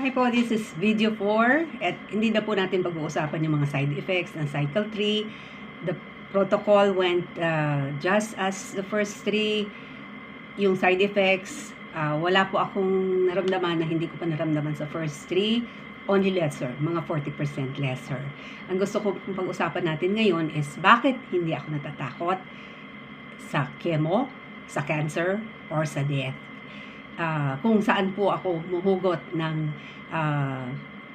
Hi po, this is video 4 at hindi na po natin pag-uusapan yung mga side effects ng cycle 3. The protocol went just as the first 3. Yung side effects, wala po akong naramdaman na hindi ko pa naramdaman sa first 3. Only lesser, mga 40% lesser. Ang gusto ko pag-usapan natin ngayon is bakit hindi ako natatakot sa chemo, sa cancer, or sa death. Kung saan po ako muhugot ng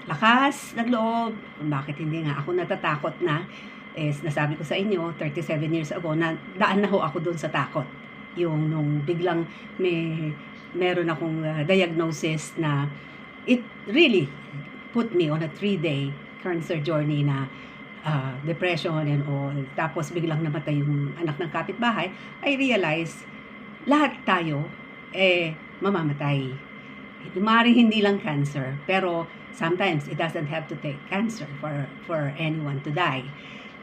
lakas ng loob, bakit hindi nga ako natatakot na, nasabi ko sa inyo, 37 years ago, na daan na ho ako doon sa takot. Yung nung biglang meron akong diagnosis na it really put me on a 3-day cancer journey na depression and all. Tapos biglang namatay yung anak ng kapitbahay. I realized, lahat tayo, mamamatay. Maaaring hindi lang cancer, pero sometimes it doesn't have to take cancer for anyone to die.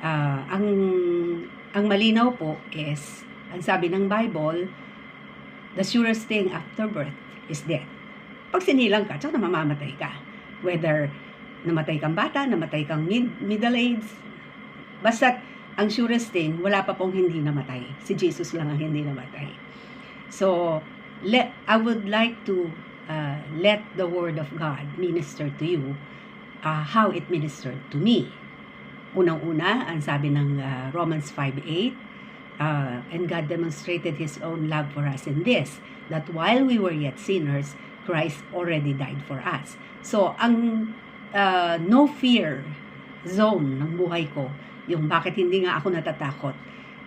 Ang malinaw po is, ang sabi ng Bible, the surest thing after birth is death. Pag sinilang ka, tsaka mamamatay ka. Whether namatay kang bata, namatay kang middle age, basta ang surest thing, wala pa pong hindi namatay. Si Jesus lang ang hindi namatay. So, I would like to let the Word of God minister to you how it ministered to me. Unang-una, ang sabi ng Romans 5:8, and God demonstrated His own love for us in this, that while we were yet sinners, Christ already died for us. So, ang no fear zone ng buhay ko, yung bakit hindi nga ako natatakot,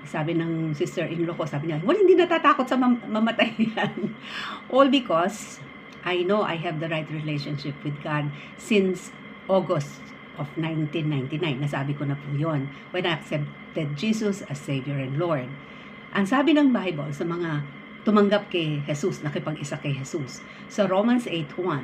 sabi ng sister-in-law ko, sabi niya, well, hindi natatakot sa mamatay yan. All because I know I have the right relationship with God since August of 1999. Nasabi ko na po yun, when I accepted Jesus as Savior and Lord. Ang sabi ng Bible sa mga tumanggap kay Jesus, nakipag-isa kay Jesus, sa Romans 8:1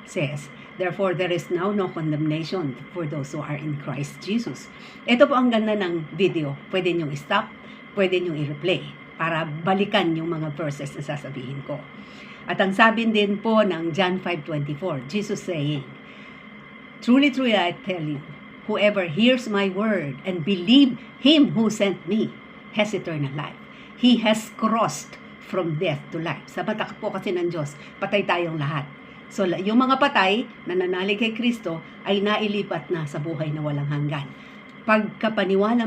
says, therefore there is now no condemnation for those who are in Christ Jesus. Ito po ang ganda ng video. Pwede niyong stop, pwede niyong i-replay para balikan yung mga verses na sasabihin ko. At ang sabi din po ng John 5:24, Jesus saying, truly, truly, I tell you, whoever hears my word and believe Him who sent me has eternal life. He has crossed from death to life. Sa mata po kasi ng Diyos, patay tayong lahat. So, yung mga patay na nanalig kay Kristo ay nailipat na sa buhay na walang hanggan. Pagkapaniwala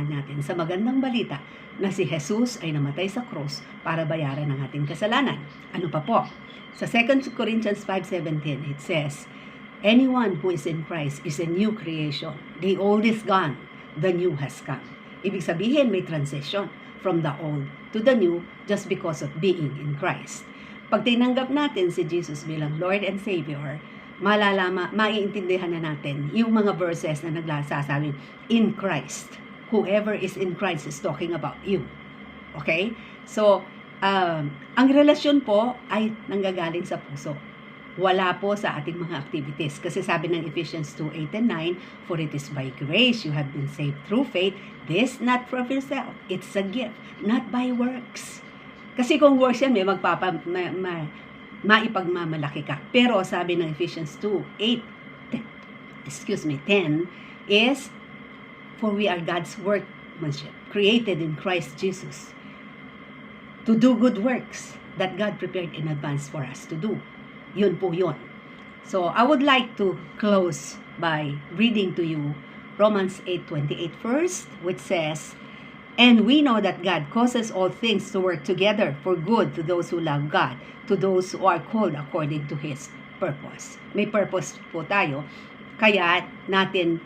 natin sa magandang balita na si Jesus ay namatay sa krus para bayaran ang ating kasalanan. Ano pa po? Sa 2 Corinthians 5:17, it says, anyone who is in Christ is a new creation. The old is gone, the new has come. Ibig sabihin, may transition from the old to the new just because of being in Christ. Pag tinanggap natin si Jesus bilang Lord and Savior, maiintindihan na natin yung mga verses na nagsasabi, in Christ. Whoever is in Christ is talking about you. Okay? So, ang relasyon po ay nanggagaling sa puso. Wala po sa ating mga activities. Kasi sabi ng Ephesians 2:8 and 9, for it is by grace you have been saved through faith, this not from yourself. It's a gift, not by works. Kasi kung works yan, may maipagmamalaki ka. Pero sabi ng Ephesians 2:10 is, for we are God's workmanship, created in Christ Jesus, to do good works that God prepared in advance for us to do. Yun po yun. So, I would like to close by reading to you Romans 8:28 first, which says, and we know that God causes all things to work together for good to those who love God, to those who are called according to His purpose. May purpose po tayo, kaya natin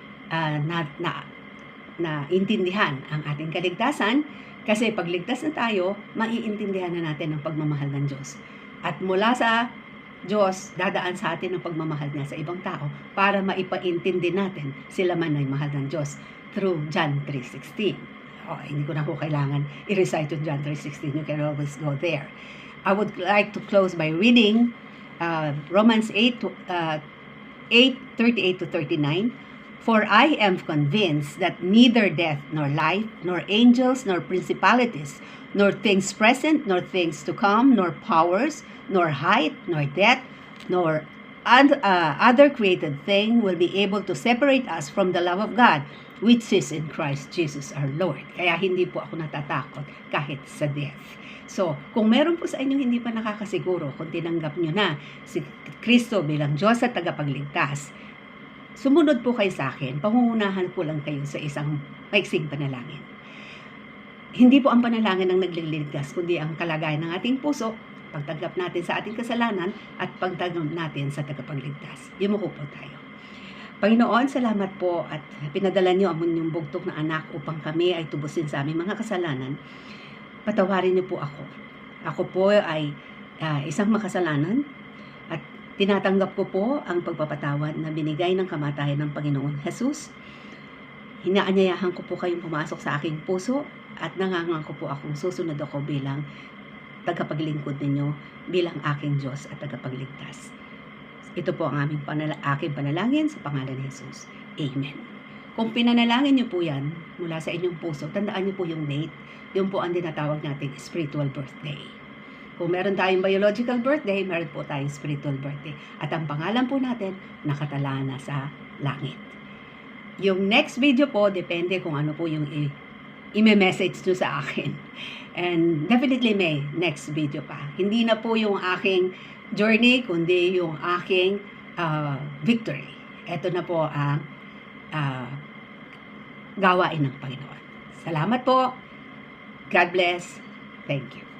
na intindihan ang ating kaligtasan, kasi pag ligtas na tayo, maiintindihan na natin ang pagmamahal ng Diyos. At mula sa Diyos, dadaan sa atin ang pagmamahal niya sa ibang tao para maipaintindi natin sila man ay mahal ng Diyos through John 3:16. Hindi ko na po kailangan i-recite yung John 3:16. You can always go there. I would like to close by reading Romans 8:38-39. For I am convinced that neither death, nor life, nor angels, nor principalities, nor things present, nor things to come, nor powers, nor height, nor depth, nor other created thing will be able to separate us from the love of God, which is in Christ Jesus our Lord. Kaya hindi po ako natatakot kahit sa death. So, kung meron po sa inyo hindi pa nakakasiguro, kung tinanggap nyo na si Kristo bilang Diyos at tagapagligtas, sumunod po kayo sa akin. Pangungunahan ko lang kayo sa isang maiksing panalangin. Hindi po ang panalangin ang nagliligtas, kundi ang kalagayan ng ating puso, pagtanggap natin sa ating kasalanan, at pagtanggap natin sa tagapagligtas. Yumuko po tayo. Panginoon, salamat po at pinadala niyo ang inyong bugtong na anak upang kami ay tubusin sa aming mga kasalanan. Patawarin niyo po ako. Ako po ay isang makasalanan at tinatanggap ko po ang pagpapatawad na binigay ng kamatayan ng Panginoon Jesus. Hinaanyayahan ko po kayong pumasok sa aking puso at nangangako po akong susunod ako bilang tagapaglingkod ninyo, bilang aking Diyos at tagapagligtas. Ito po ang aking panalangin sa pangalan ni Jesus. Amen. Kung pinanalangin niyo po yan mula sa inyong puso, tandaan niyo po yung date. Yung po ang dinatawag natin spiritual birthday. Kung meron tayong biological birthday, meron po tayong spiritual birthday. At ang pangalan po natin, nakatala na sa langit. Yung next video po, depende kung ano po yung i-message nyo sa akin. And definitely may next video pa. Hindi na po yung aking journey, kundi yung aking victory. Ito na po ang gawain ng Panginoon. Salamat po. God bless. Thank you.